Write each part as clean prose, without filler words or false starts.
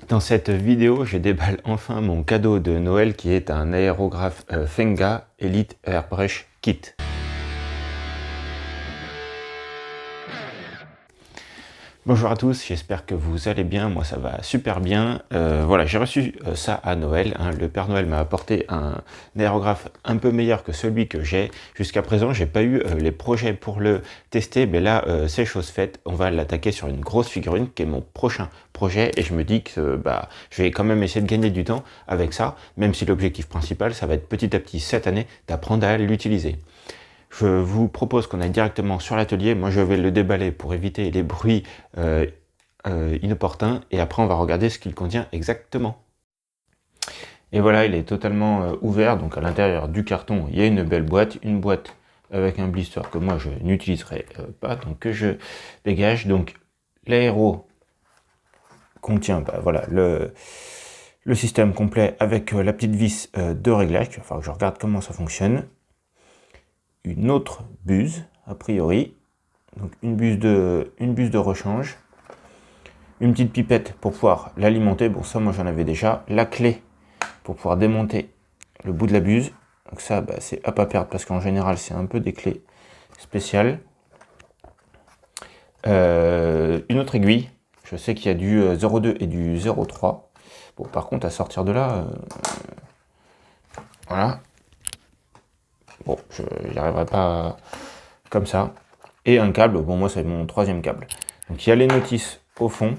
Dans cette vidéo, je déballe enfin mon cadeau de Noël qui est un aérographe Fenga Elite Airbrush Kit. Bonjour à tous, j'espère que vous allez bien, moi ça va super bien. Voilà, j'ai reçu ça à Noël, le Père Noël m'a apporté un aérographe un peu meilleur que celui que j'ai. Jusqu'à présent, j'ai pas eu les projets pour le tester, mais là c'est chose faite. On va l'attaquer sur une grosse figurine qui est mon prochain projet et je me dis que je vais quand même essayer de gagner du temps avec ça, même si l'objectif principal, ça va être petit à petit cette année d'apprendre à l'utiliser. Je vous propose qu'on aille directement sur l'atelier. Moi, je vais le déballer pour éviter les bruits inopportuns. Et après, on va regarder ce qu'il contient exactement. Et voilà, il est totalement ouvert. Donc, à l'intérieur du carton, il y a une belle boîte. Une boîte avec un blister que moi, je n'utiliserai pas. Donc, que je dégage. Donc, l'aéro contient voilà, le système complet avec la petite vis de réglage. Il va falloir que je regarde comment ça fonctionne. Une autre buse, a priori, donc une buse de rechange, une petite pipette pour pouvoir l'alimenter, bon ça moi j'en avais déjà, la clé pour pouvoir démonter le bout de la buse, donc ça c'est à pas perdre parce qu'en général c'est un peu des clés spéciales, une autre aiguille, je sais qu'il y a du 0,2 et du 0,3, bon par contre à sortir de là, voilà. Bon, je n'y arriverai pas comme ça. Et un câble, bon moi c'est mon troisième câble. Donc il y a les notices au fond.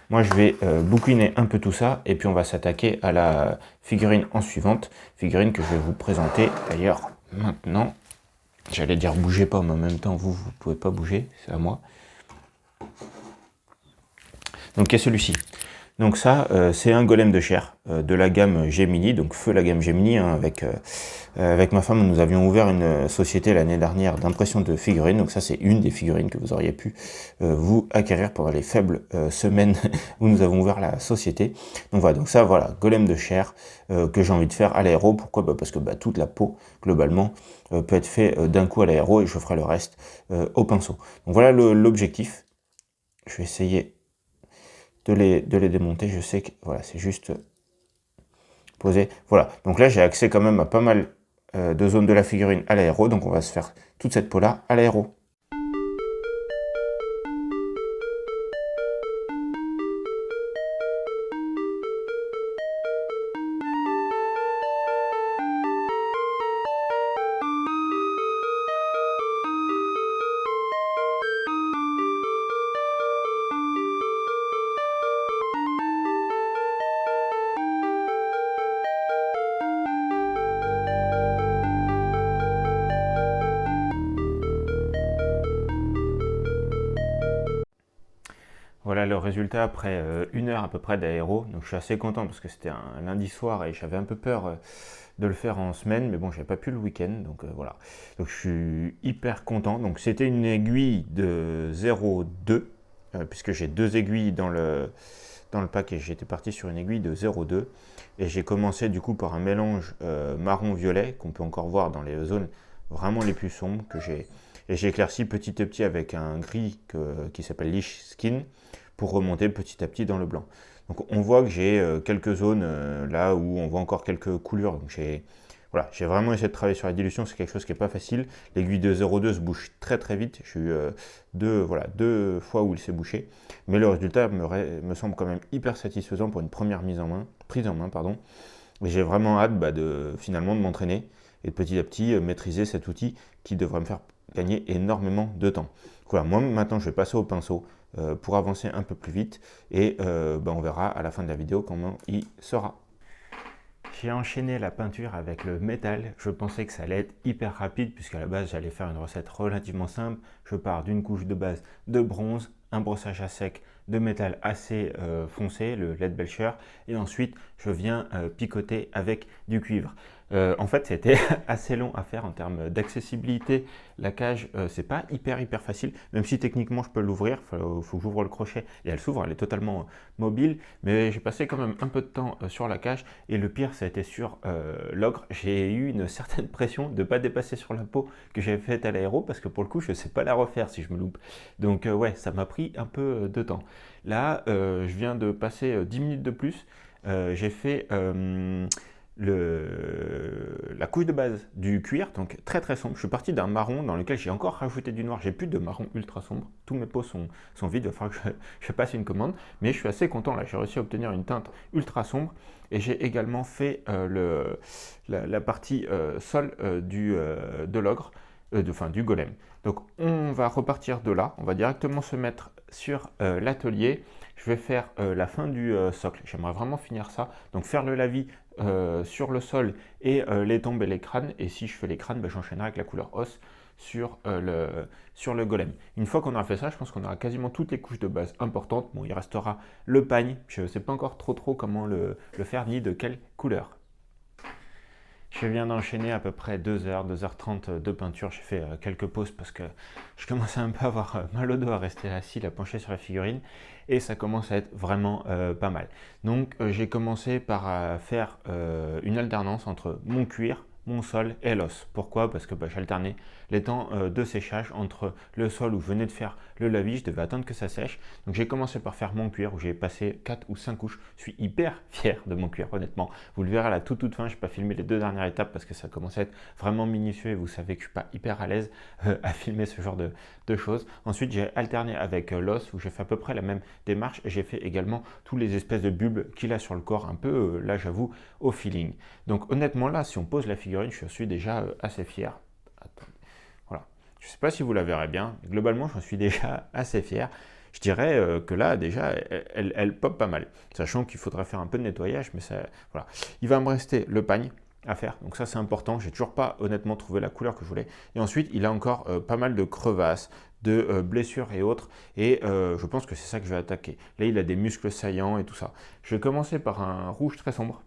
Moi je vais bouquiner un peu tout ça et puis on va s'attaquer à la figurine en suivante. Figurine que je vais vous présenter d'ailleurs maintenant. J'allais dire bougez pas, mais en même temps vous pouvez pas bouger, c'est à moi. Donc il y a celui-ci. Donc ça, c'est un golem de chair de la gamme Gemini, donc feu la gamme Gemini. Avec ma femme, nous avions ouvert une société l'année dernière d'impression de figurines. Donc ça, c'est une des figurines que vous auriez pu vous acquérir pendant les faibles semaines où nous avons ouvert la société. Donc voilà, donc ça, voilà, golem de chair que j'ai envie de faire à l'aéro. Pourquoi ? Parce que toute la peau, globalement, peut être fait d'un coup à l'aéro et je ferai le reste au pinceau. Donc voilà l'objectif. Je vais essayer de les démonter. Je sais que voilà, c'est juste posé. Voilà, donc là j'ai accès quand même à pas mal de zones de la figurine à l'aéro, donc on va se faire toute cette peau là à l'aéro. Voilà le résultat après une heure à peu près d'aéro. Donc je suis assez content parce que c'était un lundi soir et j'avais un peu peur de le faire en semaine. Mais bon, j'avais pas pu le week-end. Donc voilà. Donc je suis hyper content. Donc c'était une aiguille de 0,2 puisque j'ai deux aiguilles dans le pack et j'étais parti sur une aiguille de 0,2. Et j'ai commencé du coup par un mélange marron-violet qu'on peut encore voir dans les zones vraiment les plus sombres que j'ai. Et j'ai éclairci petit à petit avec un gris qui s'appelle Leash Skin pour remonter petit à petit dans le blanc. Donc on voit que j'ai quelques zones là où on voit encore quelques coulures. Donc j'ai vraiment essayé de travailler sur la dilution, c'est quelque chose qui n'est pas facile. L'aiguille de 0,2 se bouche très très vite. J'ai eu deux fois où il s'est bouché. Mais le résultat me semble quand même hyper satisfaisant pour une première prise en main. Et j'ai vraiment hâte finalement de m'entraîner et de petit à petit maîtriser cet outil qui devrait me faire gagner énormément de temps. Voilà, moi maintenant je vais passer au pinceau pour avancer un peu plus vite et on verra à la fin de la vidéo comment il sera. J'ai enchaîné la peinture avec le métal. Je pensais que ça allait être hyper rapide puisqu'à la base j'allais faire une recette relativement simple. Je pars d'une couche de base de bronze, un brossage à sec de métal assez foncé, le Leadbelcher, et ensuite je viens picoter avec du cuivre. En fait, c'était assez long à faire en termes d'accessibilité. La cage, c'est pas hyper facile, même si techniquement je peux l'ouvrir, faut que j'ouvre le crochet et elle s'ouvre, elle est totalement mobile, mais j'ai passé quand même un peu de temps sur la cage et le pire, ça a été sur l'ogre. J'ai eu une certaine pression de ne pas dépasser sur la peau que j'avais faite à l'aéro parce que pour le coup, je ne sais pas la refaire si je me loupe. Donc ouais, ça m'a pris un peu de temps. Là, je viens de passer 10 minutes de plus. J'ai fait la couche de base du cuir, donc très sombre. Je suis parti d'un marron dans lequel j'ai encore rajouté du noir. J'ai plus de marron ultra sombre. Tous mes pots sont vides. Il va falloir que je passe une commande. Mais je suis assez content là. J'ai réussi à obtenir une teinte ultra sombre. Et j'ai également fait la partie sol de l'ogre, du golem. Donc on va repartir de là. On va directement se mettre sur l'atelier. Je vais faire la fin du socle. J'aimerais vraiment finir ça. Donc faire le lavis sur le sol et les tombes et les crânes. Et si je fais les crânes, j'enchaînerai avec la couleur os sur le golem. Une fois qu'on aura fait ça, je pense qu'on aura quasiment toutes les couches de base importantes. Bon, il restera le pagne. Je ne sais pas encore trop comment le faire, ni de quelle couleur. Je viens d'enchaîner à peu près 2h30 de peinture. J'ai fait quelques pauses parce que je commençais un peu à avoir mal au dos à rester assis, à pencher sur la figurine. Et ça commence à être vraiment pas mal. Donc j'ai commencé par faire une alternance entre mon cuir, mon sol et l'os. Pourquoi? Parce que j'alternais les temps de séchage entre le sol où je venais de faire le lavis, je devais attendre que ça sèche. Donc j'ai commencé par faire mon cuir où j'ai passé 4 ou 5 couches. Je suis hyper fier de mon cuir, honnêtement. Vous le verrez à la toute fin, je n'ai pas filmé les 2 dernières étapes parce que ça commençait à être vraiment minutieux et vous savez que je ne suis pas hyper à l'aise à filmer ce genre de choses. Ensuite j'ai alterné avec l'os où j'ai fait à peu près la même démarche et j'ai fait également tous les espèces de bulbes qu'il a sur le corps, un peu là j'avoue au feeling. Donc honnêtement là, si on pose la figurine, je suis déjà assez fier. Attendez. Voilà. Je ne sais pas si vous la verrez bien, mais globalement j'en suis déjà assez fier. Je dirais que là déjà elle pop pas mal, sachant qu'il faudra faire un peu de nettoyage, mais ça, voilà. Il va me rester le pagne à faire, donc ça c'est important. J'ai toujours pas honnêtement trouvé la couleur que je voulais. Et ensuite il a encore pas mal de crevasses, de blessures et autres, et je pense que c'est ça que je vais attaquer. Là il a des muscles saillants et tout ça. Je vais commencer par un rouge très sombre,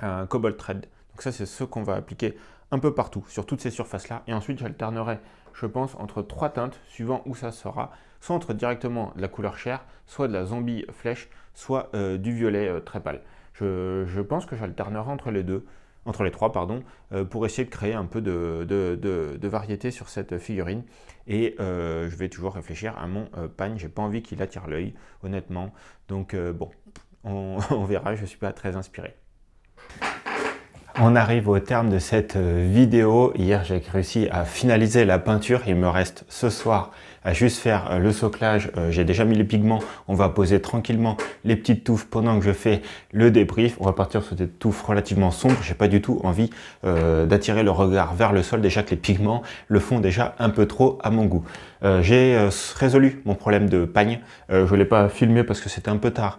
un cobalt red. Donc ça c'est ce qu'on va appliquer un peu partout, sur toutes ces surfaces-là. Et ensuite j'alternerai, je pense, entre 3 teintes, suivant où ça sera, soit entre directement de la couleur chair, soit de la zombie flèche, soit du violet très pâle. Je pense que j'alternerai entre les trois, pour essayer de créer un peu de variété sur cette figurine. Et je vais toujours réfléchir à mon pagne. J'ai pas envie qu'il attire l'œil, honnêtement. Donc bon, on verra, je ne suis pas très inspiré. On arrive au terme de cette vidéo. Hier, j'ai réussi à finaliser la peinture. Il me reste ce soir à juste faire le soclage. J'ai déjà mis les pigments. On va poser tranquillement les petites touffes pendant que je fais le débrief. On va partir sur des touffes relativement sombres. J'ai pas du tout envie d'attirer le regard vers le sol. Déjà que les pigments le font déjà un peu trop à mon goût. J'ai résolu mon problème de pagne. Je l'ai pas filmé parce que c'était un peu tard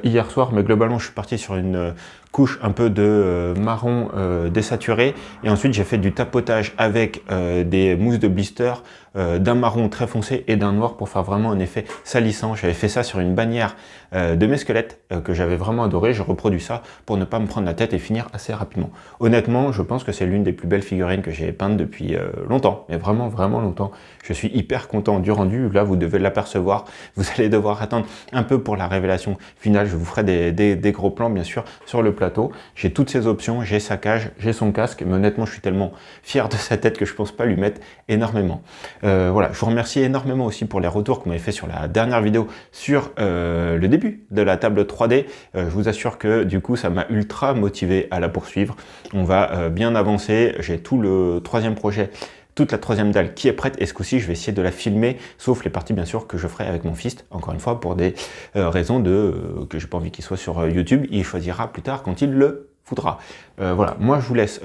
hier soir, mais globalement, je suis parti sur une couche un peu de marron désaturé et ensuite j'ai fait du tapotage avec des mousses de blister d'un marron très foncé et d'un noir pour faire vraiment un effet salissant. J'avais fait ça sur une bannière de mes squelettes que j'avais vraiment adoré. Je reproduis ça pour ne pas me prendre la tête et finir assez rapidement. Honnêtement, je pense que c'est l'une des plus belles figurines que j'ai peintes depuis longtemps, mais vraiment longtemps. Je suis hyper content du rendu. Là, vous devez l'apercevoir. Vous allez devoir attendre un peu pour la révélation finale. Je vous ferai des gros plans, bien sûr, sur le plateau. J'ai toutes ces options. J'ai sa cage, j'ai son casque, mais honnêtement, je suis tellement fier de sa tête que je pense pas lui mettre énormément. Voilà, je vous remercie énormément aussi pour les retours que vous m'avez fait sur la dernière vidéo sur le début de la table 3D. Je vous assure que du coup, ça m'a ultra motivé à la poursuivre. On va bien avancer. J'ai tout le troisième projet, toute la troisième dalle qui est prête, et ce coup-ci je vais essayer de la filmer, sauf les parties bien sûr que je ferai avec mon fils, encore une fois pour des raisons que j'ai pas envie qu'il soit sur YouTube. Il choisira plus tard quand il le voudra. Voilà, moi je vous laisse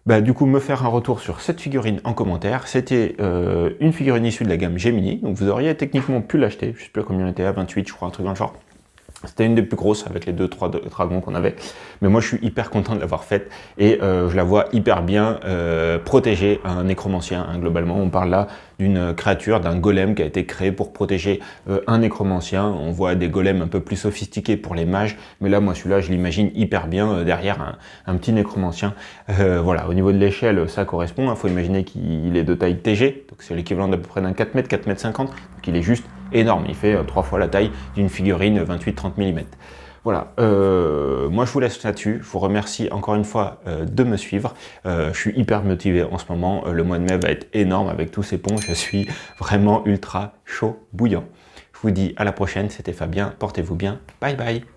du coup me faire un retour sur cette figurine en commentaire. C'était une figurine issue de la gamme Gemini, donc vous auriez techniquement pu l'acheter, je sais plus combien on était, à 28 je crois, un truc dans le genre. C'était une des plus grosses avec les 2-3 dragons qu'on avait. Mais moi, je suis hyper content de l'avoir faite et je la vois hyper bien protéger un nécromancien. Hein, globalement, on parle là d'une créature, d'un golem qui a été créé pour protéger un nécromancien. On voit des golems un peu plus sophistiqués pour les mages. Mais là, moi, celui-là, je l'imagine hyper bien derrière un petit nécromancien. Voilà, au niveau de l'échelle, ça correspond. Il faut imaginer qu'il est de taille TG. Donc, c'est l'équivalent d'à peu près d'un 4 mètres, 4 mètres 50. Donc, il est juste énorme, il fait 3 fois la taille d'une figurine 28-30 mm. Voilà, moi je vous laisse là-dessus, je vous remercie encore une fois de me suivre, je suis hyper motivé en ce moment, le mois de mai va être énorme avec tous ces ponts, je suis vraiment ultra chaud bouillant. Je vous dis à la prochaine, c'était Fabien, portez-vous bien, bye bye.